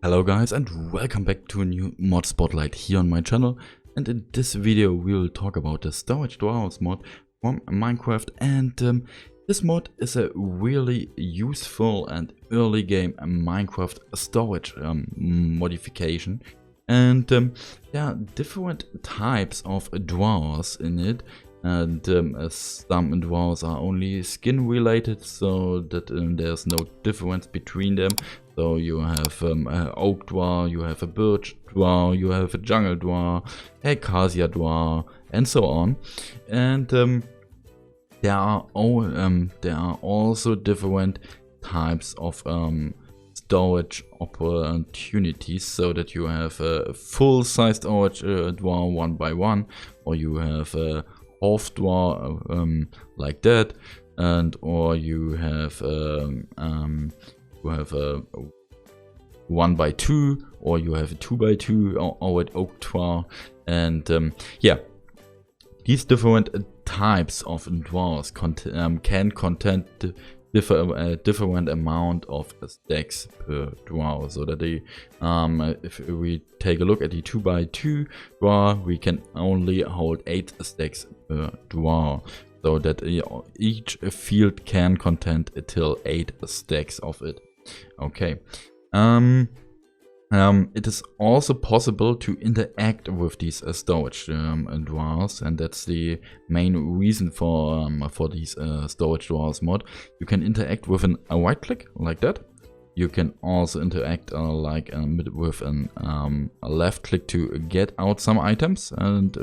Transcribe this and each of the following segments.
Hello guys and welcome back to a new mod spotlight here on my channel, and in this video we will talk about the storage drawers mod from Minecraft. And this mod is a really useful and early game Minecraft storage modification, and there are different types of drawers in it. And some drawers are only skin related, so that there's no difference between them. So you have an oak drawer, you have a birch drawer, you have a jungle drawer, a acacia drawer, and so on. And there are also different types of storage opportunities, so that you have a full-sized storage drawer 1 by 1, or you have a half drawer like that, and or you have a 1 by 2, or you have a 2 by 2 or an oak drawer. And yeah, these different types of drawers can contain different amount of stacks per drawer, so that they if we take a look at the 2 by 2 drawer, we can only hold 8 stacks per drawer, so that each field can contain till 8 stacks of it. Okay. It is also possible to interact with these storage drawers, and that's the main reason for these storage drawers mod. You can interact with a right click like that. You can also interact with a left click to get out some items, and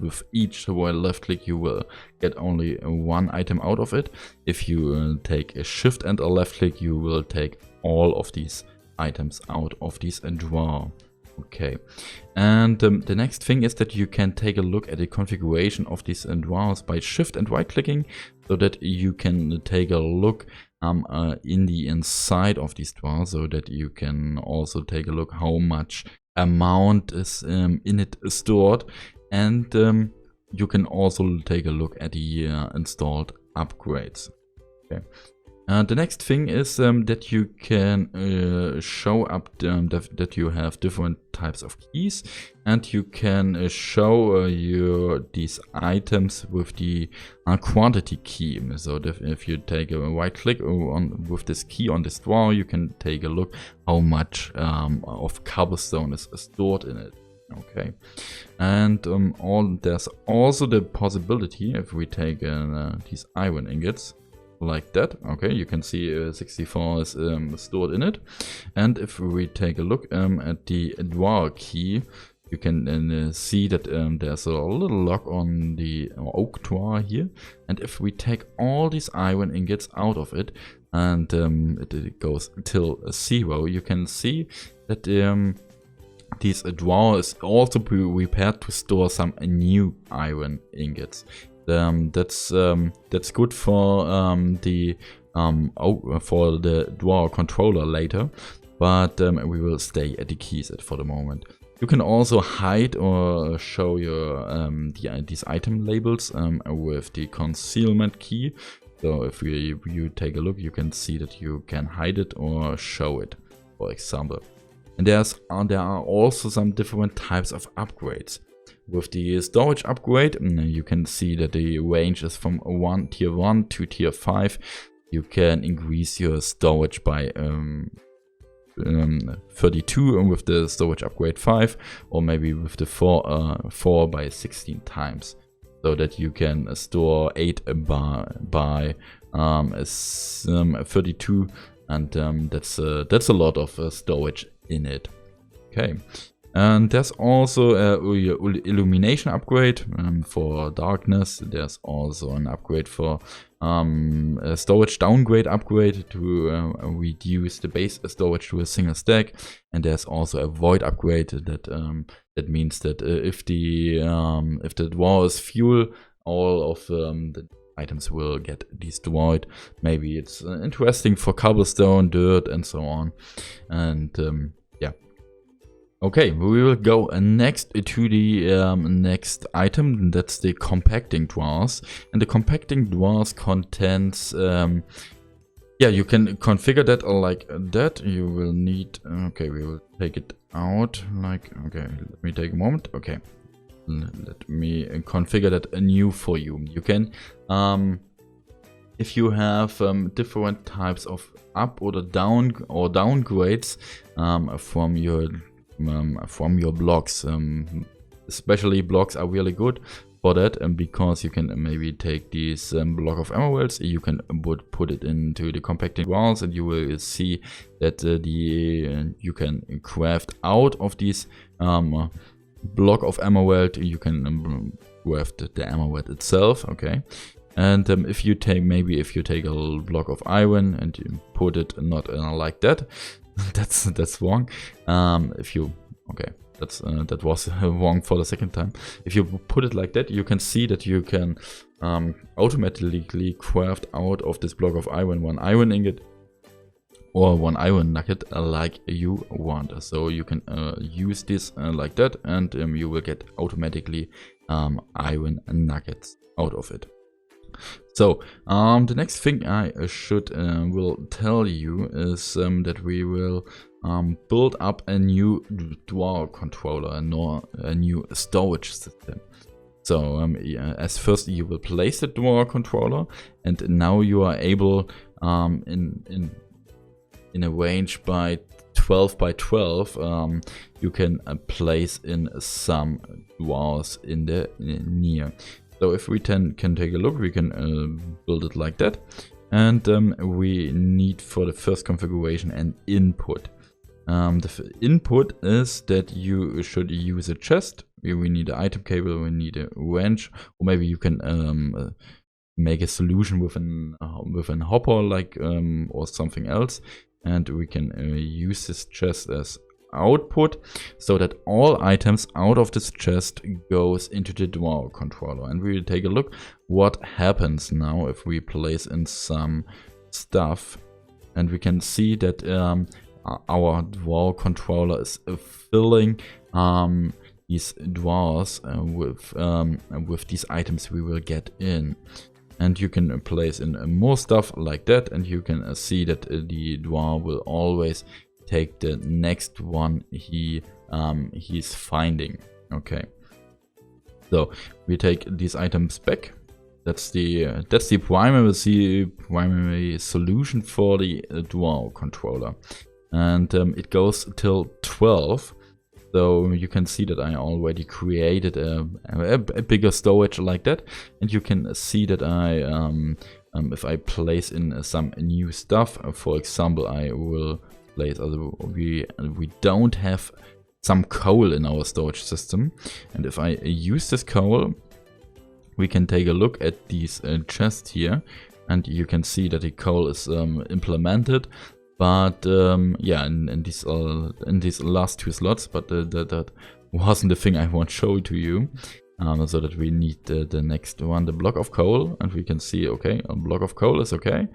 with each left click you will get only one item out of it. If you take a shift and a left click, you will take all of these items out of this drawer. Okay, and the next thing is that you can take a look at the configuration of these drawers by shift and right clicking, so that you can take a look in the inside of these drawers, so that you can also take a look how much amount is in it stored. And you can also take a look at the installed upgrades. Okay. The next thing is that you can show up that you have different types of keys, and you can show these items with the quantity key. So that if you take a right click with this key on this drawer, you can take a look how much of cobblestone is stored in it. Okay, and there's also the possibility, if we take these iron ingots like that, okay, you can see 64 is stored in it. And if we take a look at the drawer key, you can see that there's a little lock on the oak drawer here. And if we take all these iron ingots out of it, and it goes till 0, you can see that this drawer is also prepared to store some new iron ingots. That's good for the drawer controller later, but we will stay at the keys for the moment. You can also hide or show your these item labels with the concealment key. So if you take a look, you can see that you can hide it or show it, for example. And there are also some different types of upgrades. With the storage upgrade, you can see that the range is from tier 1 to tier 5. You can increase your storage by 32 with the storage upgrade 5, or maybe with the 4 by 16 times, so that you can store 8 by 32, and that's a lot of storage in it. Okay. And there's also a illumination upgrade for darkness. There's also an upgrade for a storage downgrade upgrade to reduce the base storage to a single stack. And there's also a void upgrade that means that if the drawer is full, all of the items will get destroyed. Maybe it's interesting for cobblestone, dirt, and so on. And yeah. Okay, we will go next to the next item. That's the compacting drawers, and the compacting drawers contains Yeah, you can configure that like that. You will need, okay, we will take it out like, okay, let me take a moment. Okay, let me configure that anew for you. You can, if you have different types of up or downgrades from your blocks, especially blocks are really good for that, and because you can maybe take these block of emeralds, you can put it into the compacting walls, and you will see that you can craft out of these block of emerald. You can craft the emerald itself. Okay. And if you take a block of iron and you put it not like that, that's wrong. That was wrong for the second time. If you put it like that, you can see that you can automatically craft out of this block of iron one iron ingot or one iron nugget like you want. So you can use this like that, and you will get automatically iron nuggets out of it. So the next thing I will tell you is that we will build up a new dual controller, a new storage system. So as first you will place the dual controller, and now you are able in a range by 12 by 12 you can place in some duals in the near. So if we can take a look, we can build it like that. And we need for the first configuration an input. The input is that you should use a chest. We need an item cable, we need a wrench, or maybe you can make a solution with an hopper like or something else. And we can use this chest as output, so that all items out of this chest goes into the dual controller. And we will take a look what happens now if we place in some stuff, and we can see that our dual controller is filling these drawers with these items we will get in. And you can place in more stuff like that, and you can see that the drawer will always take the next one he's finding. Okay, so we take these items back. That's the primary solution for the dual controller, and it goes till 12. So you can see that I already created a bigger storage like that, and you can see that if I place in some new stuff, for example, I will place. We don't have some coal in our storage system, and if I use this coal, we can take a look at these chests here, and you can see that the coal is implemented. But yeah, in these last two slots, but that wasn't the thing I want to show to you. So that we need the next one, the block of coal, and we can see, okay, a block of coal is okay,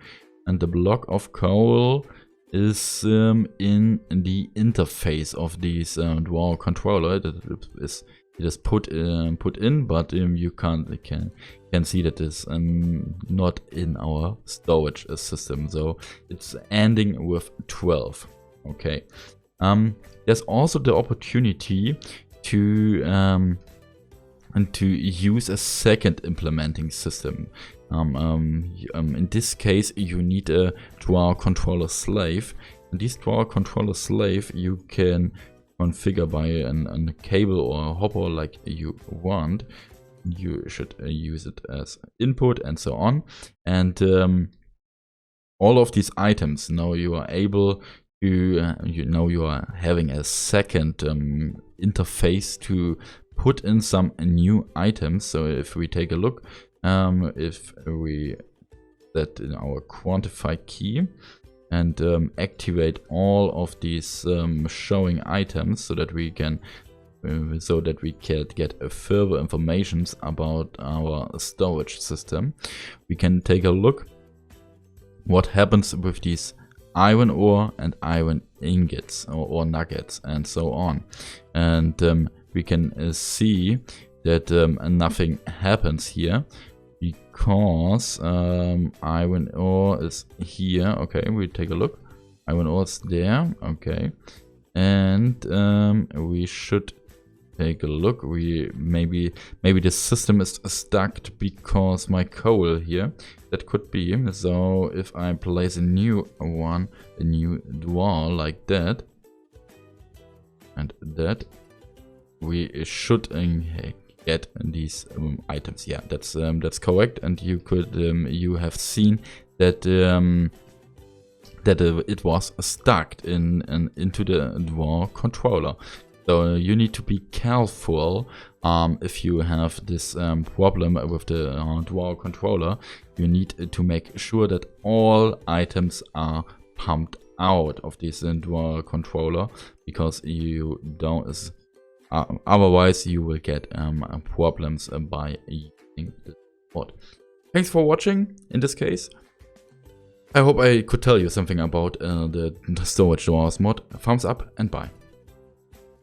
and the block of coal is in the interface of these dual controller. It is put in, but you can see that it's not in our storage system. So it's ending with 12. Okay. There's also the opportunity to use a second implementing system. In this case, you need a dual controller slave. And this dual controller slave you can configure by a cable or a hopper like you want. You should use it as input and so on. And all of these items, now you are able to, you are having a second interface to put in some new items. So if we take a look, if we set in our quantify key and activate all of these showing items, so that we can get further information about our storage system, we can take a look what happens with these iron ore and iron ingots or nuggets and so on. And we can see that nothing happens here. because iron ore is here. Okay, we take a look. Iron ore is there. Okay, and we should take a look. We maybe the system is stuck because my coal here. That could be. So if I place a new one, a new door like that, and that, we should get these items. Yeah, that's correct. And you could you have seen that it was stuck into the door controller. So you need to be careful if you have this problem with the door controller. You need to make sure that all items are pumped out of this door controller, because you don't. Otherwise, you will get problems by using this mod. Thanks for watching. In this case, I hope I could tell you something about the storage doors mod. Thumbs up and bye.